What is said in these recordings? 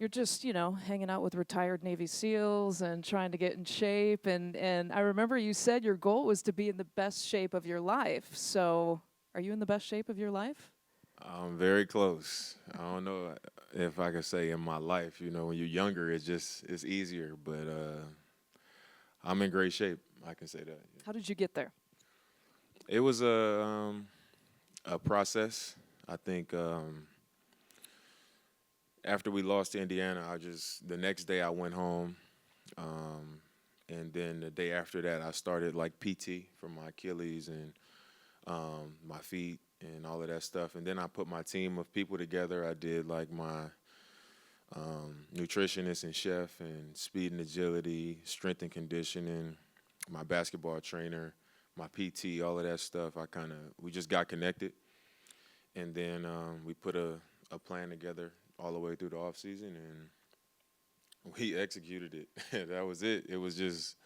you're just, hanging out with retired Navy SEALs and trying to get in shape. And I remember you said your goal was to be in the best shape of your life. So are you in the best shape of your life? I'm very close. I don't know if I could say in my life. When you're younger, it's easier, but I'm in great shape. I can say that. How did you get there? It was a process. I think after we lost to Indiana, the next day I went home, um, and then the day after that I started like PT for my Achilles and my feet and all of that stuff. And then I put my team of people together. I did like my nutritionist and chef and speed and agility, strength and conditioning, my basketball trainer, my PT, all of that stuff. We just got connected, and then we put a plan together all the way through the off season, and we executed it. That was it. It was just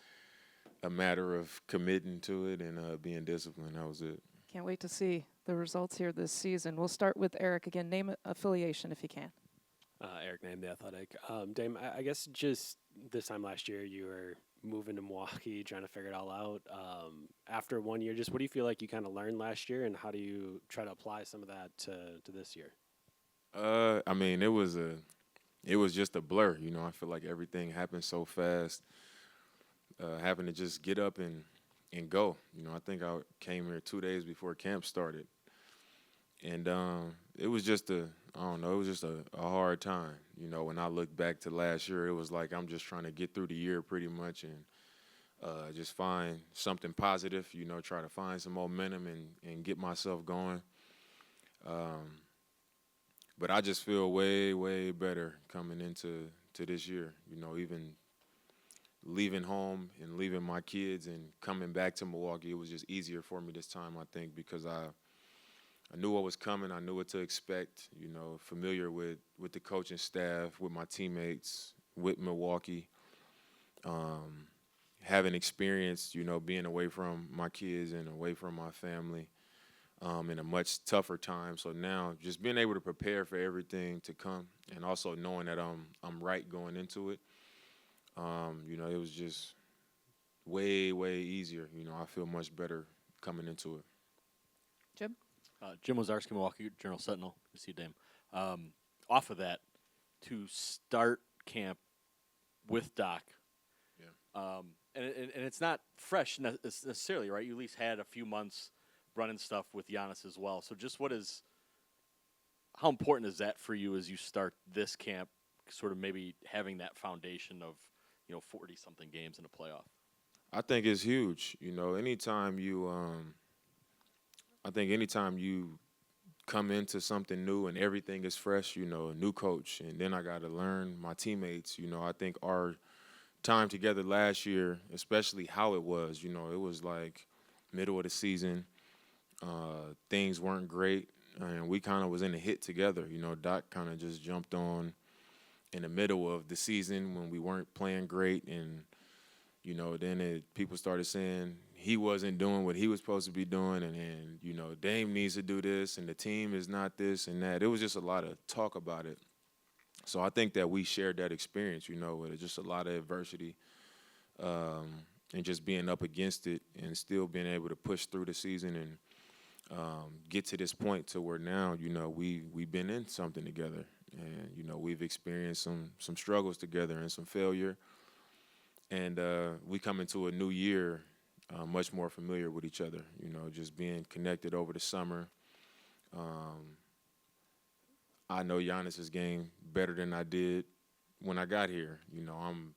a matter of committing to it and being disciplined. That was it. Can't wait to see the results here this season. We'll start with Eric again. Name affiliation if you can. Eric Name, the Athletic. Dame, I guess just this time last year you were moving to Milwaukee, trying to figure it all out. After 1 year, just what do you feel like you kind of learned last year, and how do you try to apply some of that to this year? I mean, it was just a blur. I feel like everything happened so fast. Having to just get up and go. I think I came here 2 days before camp started, and it was just I don't know, it was just a hard time. When I look back to last year, it was like I'm just trying to get through the year pretty much and just find something positive. Try to find some momentum and get myself going. Um, but I just feel way, way better coming into this year. Even leaving home and leaving my kids and coming back to Milwaukee, it was just easier for me this time, I think, because I knew what was coming. I knew what to expect, familiar with the coaching staff, with my teammates, with Milwaukee, um, having experience, being away from my kids and away from my family in a much tougher time. So now just being able to prepare for everything to come and also knowing that I'm right going into it, it was just way, way easier. I feel much better coming into it. Jim? Jim Wazarski, Milwaukee Journal Sentinel. You see, Dame. Off of that, to start camp with Doc, and it's not fresh necessarily, right? You at least had a few months running stuff with Giannis as well. So just how important is that for you as you start this camp, sort of maybe having that foundation of 40-something games in a playoff? I think it's huge. I think anytime you come into something new and everything is fresh, a new coach, and then I got to learn my teammates. I think our time together last year, especially how it was, it was like middle of the season. Things weren't great, and we kind of was in a hit together. Doc kind of just jumped on in the middle of the season when we weren't playing great, and then people started saying he wasn't doing what he was supposed to be doing, and Dame needs to do this, and the team is not this and that. It was just a lot of talk about it. So I think that we shared that experience, with just a lot of adversity, and just being up against it and still being able to push through the season and get to this point to where now, we've been in something together, and we've experienced some struggles together and some failure, and we come into a new year much more familiar with each other. Just being connected over the summer. I know Giannis's game better than I did when I got here. I'm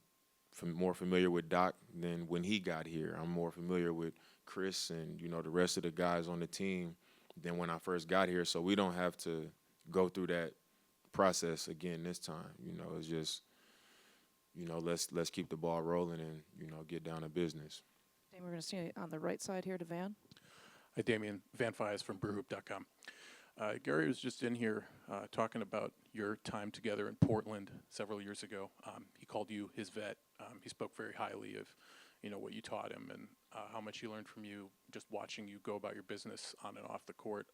more familiar with Doc than when he got here. I'm more familiar with Chris and the rest of the guys on the team than when I first got here. So we don't have to go through that process again this time. It's just let's keep the ball rolling and get down to business. Dame, we're going to see you on the right side here to Van. Hi, Damian. Van Fies from BrewHoop.com. Gary was just in here talking about your time together in Portland several years ago. He called you his vet. He spoke very highly of, what you taught him and how much he learned from you just watching you go about your business on and off the court.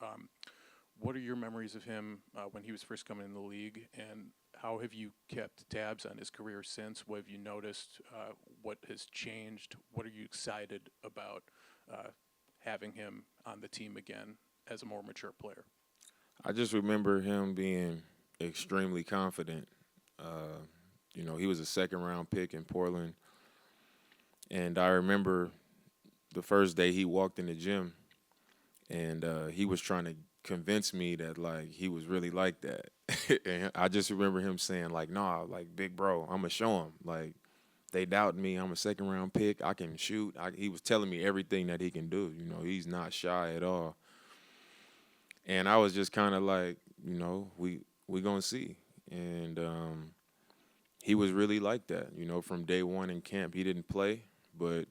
What are your memories of him when he was first coming in the league? And how have you kept tabs on his career since? What have you noticed? What has changed? What are you excited about having him on the team again as a more mature player? I just remember him being extremely confident. He was a second-round pick in Portland, and I remember the first day he walked in the gym, and he was trying to convince me that, like, he was really like that. And I just remember him saying, like, nah, like, big bro, I'm going to show him. Like, they doubt me. I'm a second-round pick. I can shoot. He was telling me everything that he can do. He's not shy at all. And I was just kind of like, we going to see. And he was really like that. From day one in camp, he didn't play, but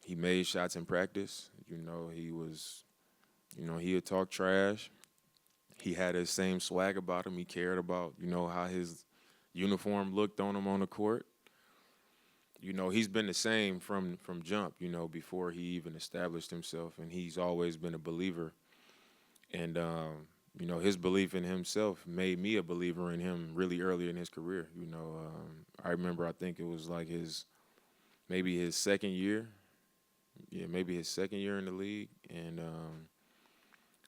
he made shots in practice. He was, he would talk trash. He had his same swag about him. He cared about, how his uniform looked on him on the court. He's been the same from jump, before he even established himself, and he's always been a believer. And, his belief in himself made me a believer in him really early in his career. I remember, I think it was like maybe his second year. Yeah, maybe his second year in the league. And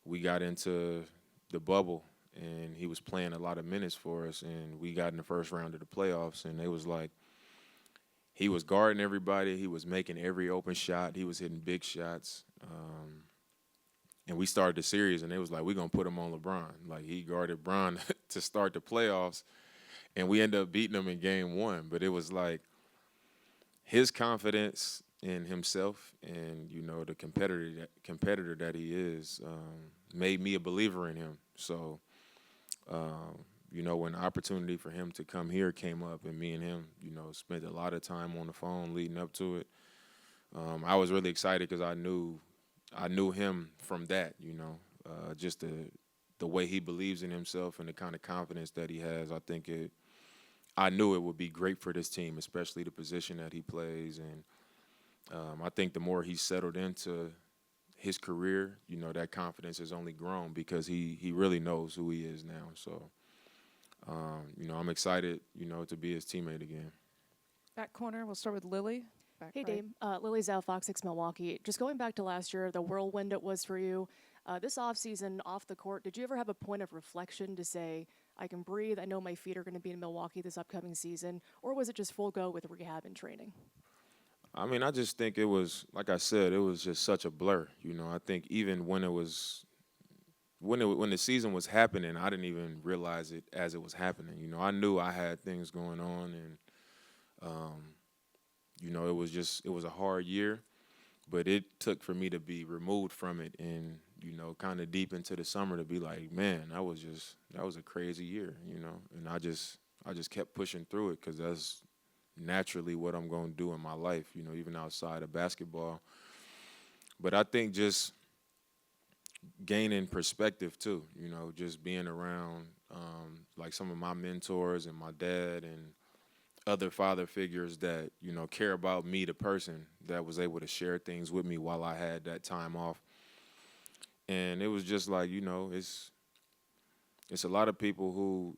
we got into the bubble, and he was playing a lot of minutes for us, and we got in the first round of the playoffs, and it was like he was guarding everybody. He was making every open shot. He was hitting big shots. And we started the series, and it was like, we're going to put him on LeBron. Like, he guarded Bron to start the playoffs, and we ended up beating him in game one. But it was like his confidence in himself and, the competitor that he is made me a believer in him. So, when the opportunity for him to come here came up, and me and him, spent a lot of time on the phone leading up to it, I was really excited because I knew him from that, just the way he believes in himself and the kind of confidence that he has. I knew it would be great for this team, especially the position that he plays. And I think the more he's settled into his career, that confidence has only grown because he really knows who he is now. So, I'm excited, to be his teammate again. Back corner, we'll start with Lily. Back Hey, right. Dame. Lily Zhao, Fox 6 Milwaukee. Just going back to last year, the whirlwind it was for you. This offseason, off the court, did you ever have a point of reflection to say, I can breathe, I know my feet are going to be in Milwaukee this upcoming season? Or was it just full go with rehab and training? I mean, I just think it was, like I said, it was just such a blur. I think even when when the season was happening, I didn't even realize it as it was happening. I knew I had things going on, and it was a hard year, but it took for me to be removed from it and, kind of deep into the summer to be like, man, that was a crazy year, and I just kept pushing through it because that's naturally what I'm going to do in my life, even outside of basketball. But I think just gaining perspective too, just being around like some of my mentors and my dad and other father figures that, care about me, the person, that was able to share things with me while I had that time off. And it was just like, it's a lot of people who,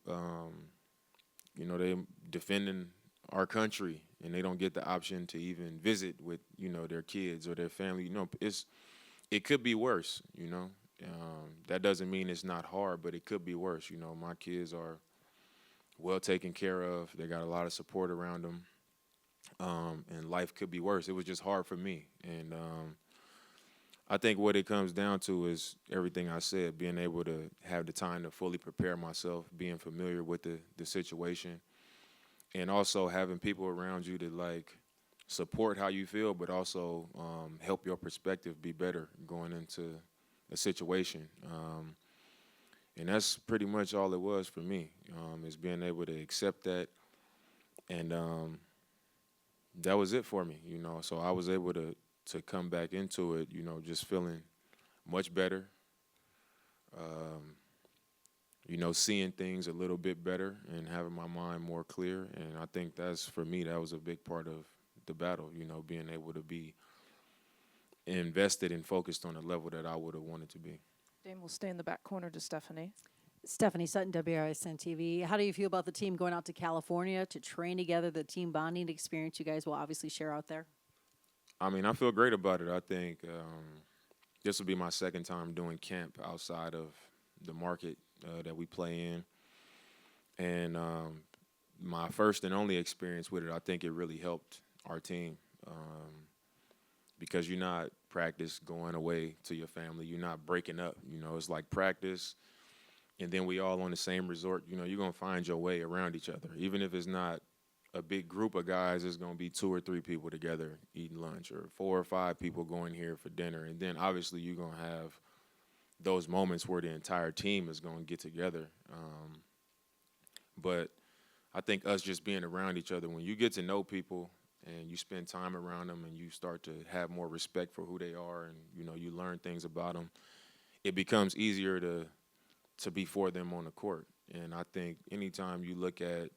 they defending our country and they don't get the option to even visit with, their kids or their family. It could be worse, That doesn't mean it's not hard, but it could be worse. My kids are well taken care of. They got a lot of support around them. And life could be worse. It was just hard for me. And I think what it comes down to is everything I said, being able to have the time to fully prepare myself, being familiar with the situation, and also having people around you to, like, support how you feel, but also help your perspective be better going into a situation. And that's pretty much all it was for me, is being able to accept that. And that was it for me, So I was able to come back into it, just feeling much better, seeing things a little bit better and having my mind more clear. And I think for me, that was a big part of the battle, being able to be invested and focused on a level that I would have wanted to be. Dame will stay in the back corner to Stephanie. Stephanie Sutton, WISN TV. How do you feel about the team going out to California to train together, the team bonding experience you guys will obviously share out there? I mean, I feel great about it. I think this will be my second time doing camp outside of the market that we play in. And my first and only experience with it, I think it really helped our team because you're not practice going away to your family. You're not breaking up. You know, it's like practice, and then we all on the same resort. You know, you're going to find your way around each other. Even if it's not a big group of guys, it's going to be 2 or 3 people together eating lunch, or 4 or 5 people going here for dinner. And then obviously you're going to have those moments where the entire team is going to get together. But I think us just being around each other, when you get to know people and you spend time around them and you start to have more respect for who they are, and, you know, you learn things about them, it becomes easier to be for them on the court. And I think anytime you look at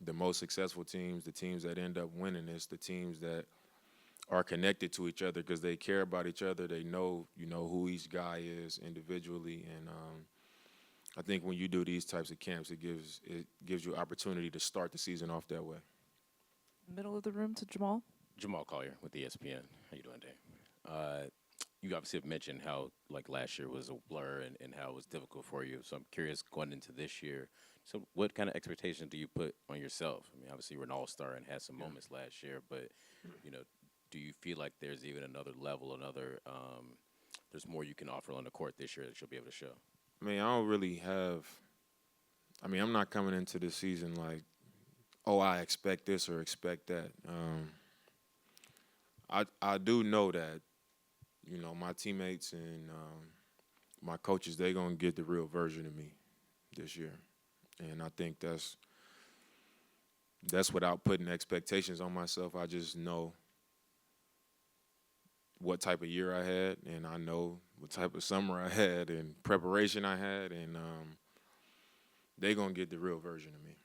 the most successful teams, the teams that end up winning, it's the teams that are connected to each other because they care about each other. They know, you know, who each guy is individually. And I think when you do these types of camps, it gives you opportunity to start the season off that way. Middle of the room to Jamal. Jamal Collier with ESPN. How you doing, Dave? You obviously have mentioned how, like, last year was a blur and how it was difficult for you. So I'm curious, going into this year, so what kind of expectations do you put on yourself? I mean, obviously you were an all-star and had some moments last year, but, you know, do you feel like there's even another level, there's more you can offer on the court this year that you'll be able to show? I mean, I don't really have – I mean, I'm not coming into this season like, oh, I expect this or expect that. I do know that, you know, my teammates and my coaches, they're going to get the real version of me this year. And I think that's without putting expectations on myself. I just know what type of year I had, and I know what type of summer I had and preparation I had, and they're going to get the real version of me.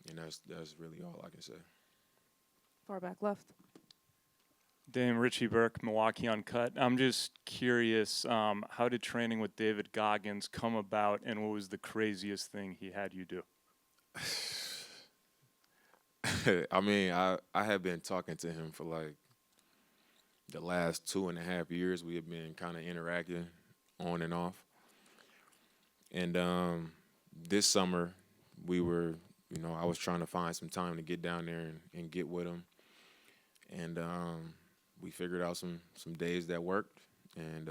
And that's really all I can say. Far back left. Dame, Richie Burke, Milwaukee Uncut. I'm just curious, how did training with David Goggins come about, and what was the craziest thing he had you do? I mean, I have been talking to him for like the last 2.5 years. We have been kind of interacting on and off. And this summer, we were, you know, I was trying to find some time to get down there and get with him. And we figured out some days that worked. And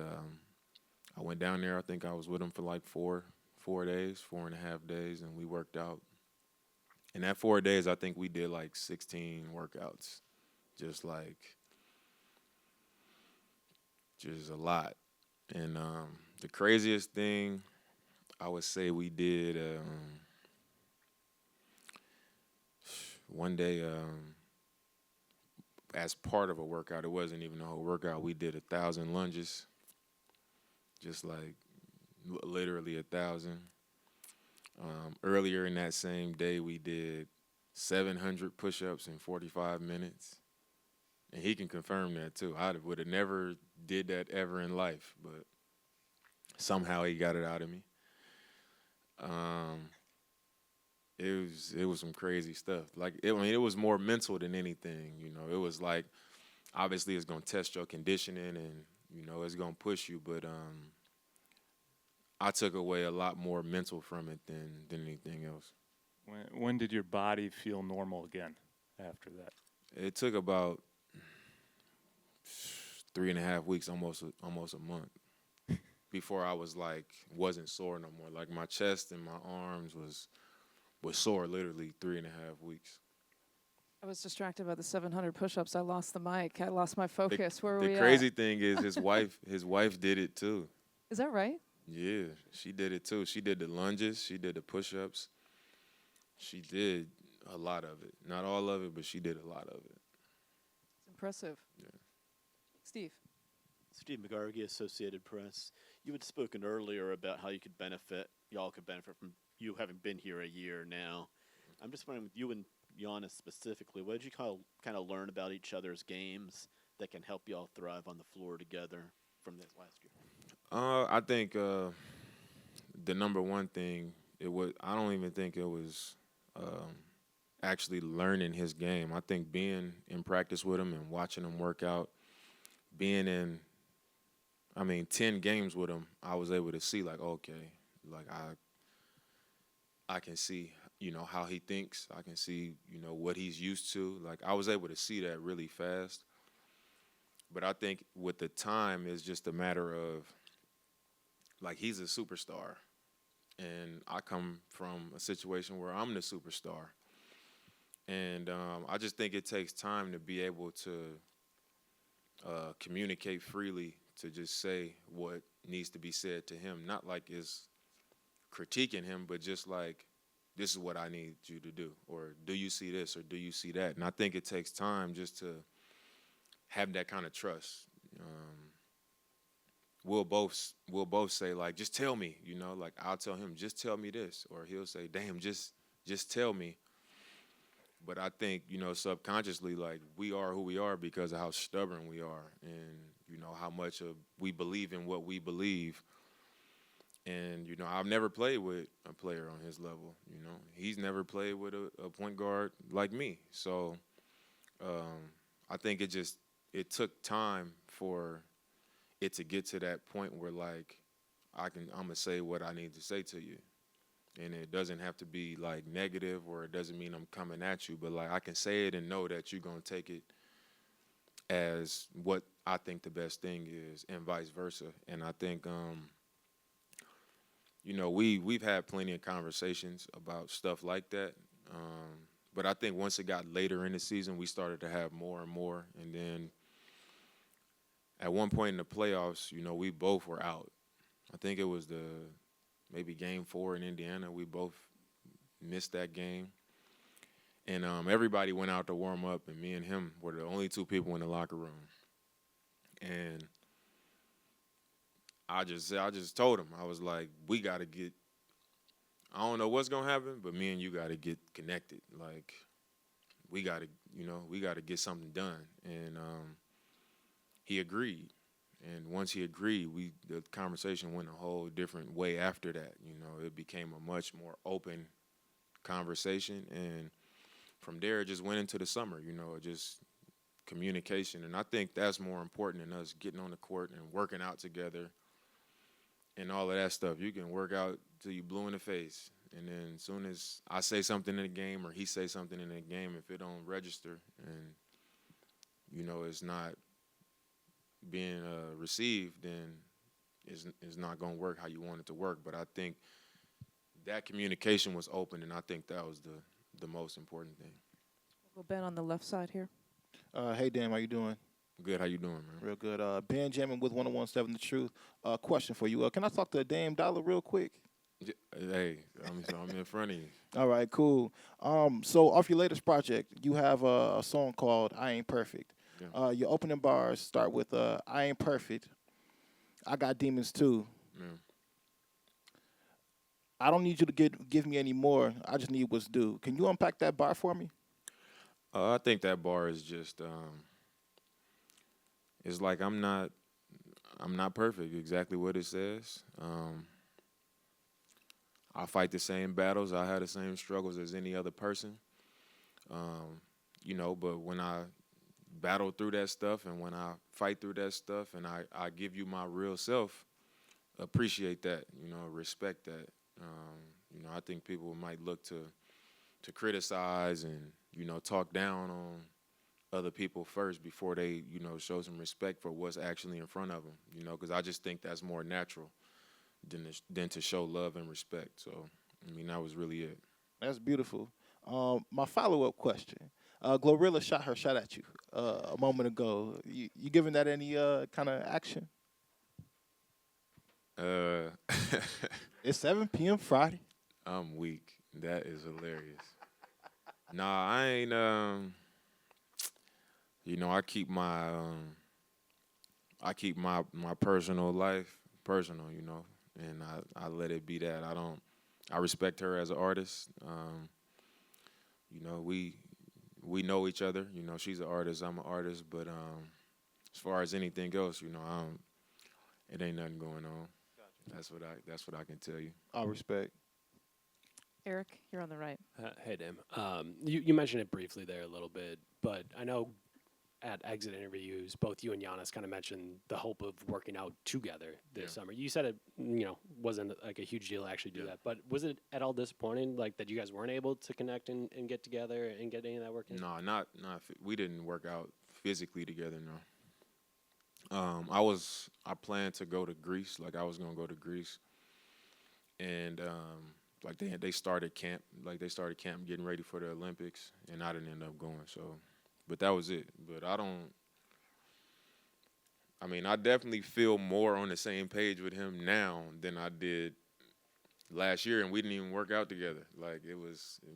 I went down there. I think I was with him for like 4 days, 4.5 days, and we worked out. In that 4 days, I think we did like 16 workouts, just a lot. And the craziest thing I would say we did one day as part of a workout. It wasn't even a whole workout. We did 1,000 lunges, just like literally 1,000. Earlier in that same day, we did 700 push-ups in 45 minutes. And he can confirm that, too. I would have never did that ever in life, but somehow he got it out of me. It was some crazy stuff. Like, it was more mental than anything, you know. It was like, obviously it's going to test your conditioning and, you know, it's going to push you, but I took away a lot more mental from it than anything else. When did your body feel normal again after that? It took about 3.5 weeks, almost a month, before I wasn't sore no more. Like, my chest and my arms was sore literally 3.5 weeks. I was distracted by the 700 push-ups. I lost the mic. I lost my focus. Where were we The at? crazy thing is his wife did it too. Is that right? Yeah, she did it too. She did the lunges. She did the push-ups. She did a lot of it. Not all of it, but she did a lot of it. It's impressive. Yeah. Steve. Steve McGarvey, Associated Press. You had spoken earlier about how y'all could benefit from you having been here a year now. I'm just wondering, with you and Giannis specifically, what did you kind of learn about each other's games that can help y'all thrive on the floor together from this last year? I think the number one thing, I don't even think it was actually learning his game. I think being in practice with him and watching him work out, being in, 10 games with him, I was able to see, like, okay, like I can see, how he thinks. I can see, what he's used to. Like, I was able to see that really fast. But I think with the time, it's just a matter of, like, he's a superstar. And I come from a situation where I'm the superstar. And I just think it takes time to be able to communicate freely, to just say what needs to be said to him. Not like it's critiquing him, but just like, this is what I need you to do. Or do you see this or do you see that? And I think it takes time just to have that kind of trust. We'll both say, like, just tell me, like, I'll tell him, just tell me this. Or he'll say, damn, just tell me. But I think, subconsciously, like, we are who we are because of how stubborn we are and, how much we believe in what we believe. And, I've never played with a player on his level, He's never played with a point guard like me. So I think it took time for it to get to that point where, like, I'm going to say what I need to say to you. And it doesn't have to be, like, negative, or it doesn't mean I'm coming at you. But, like, I can say it and know that you're going to take it as what I think the best thing is, and vice versa. And I think, we've had plenty of conversations about stuff like that. But I think once it got later in the season, we started to have more and more. And then at one point in the playoffs, we both were out. I think it was maybe Game 4 in Indiana. We both missed that game. And everybody went out to warm up, and me and him were the only two people in the locker room. And I just told him, I was like, we got to get, I don't know what's going to happen, but me and you got to get connected. Like, we got to get something done. And he agreed. And once he agreed, the conversation went a whole different way after that. It became a much more open conversation. And from there, it just went into the summer, just communication. And I think that's more important than us getting on the court and working out together and all of that stuff. You can work out till you blue in the face. And then as soon as I say something in the game or he say something in the game, if it don't register and, it's not being received, then it's not going to work how you want it to work. But I think that communication was open, and I think that was the most important thing. Well, Ben on the left side here. Hey, Dan, how you doing? Good. How you doing, man? Real good. Ben Jamin with 1017 The Truth. Question for you. Can I talk to Dame Dollar real quick? Hey, I'm in front of you. All right, cool. So off your latest project, you have a song called I Ain't Perfect. Yeah. Your opening bars start with I ain't perfect. I got demons too. Yeah. I don't need you to give me any more. I just need what's due. Can you unpack that bar for me? I think that bar is just it's like I'm not perfect, exactly what it says. I fight the same battles. I have the same struggles as any other person. But when I battle through that stuff and when I fight through that stuff and I give you my real self, appreciate that, respect that. I think people might look to criticize and, talk down on other people first before they, show some respect for what's actually in front of them, because I just think that's more natural than to show love and respect. So, that was really it. That's beautiful. My follow-up question. Glorilla shot her shot at you a moment ago. You giving that any kind of action? It's 7 p.m. Friday. I'm weak. That is hilarious. Nah, I ain't. I keep my personal life personal. And I let it be that. I respect her as an artist. We know each other. She's an artist. I'm an artist. But as far as anything else, it ain't nothing going on. That's what I can tell you. All respect. Eric, you're on the right. Hey, Dame. You mentioned it briefly there a little bit, but I know at exit interviews, both you and Giannis kind of mentioned the hope of working out together this summer. You said it, wasn't like a huge deal to actually do that, but was it at all disappointing, like that you guys weren't able to connect and get together and get any of that work in? No, not we didn't work out physically together. No. I planned to go to Greece. Like I was gonna go to Greece, and like they started camp. Like they started camp getting ready for the Olympics, and I didn't end up going. So, but that was it. But I definitely feel more on the same page with him now than I did last year, and we didn't even work out together. Like it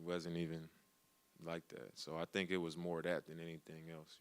wasn't even like that. So I think it was more that than anything else.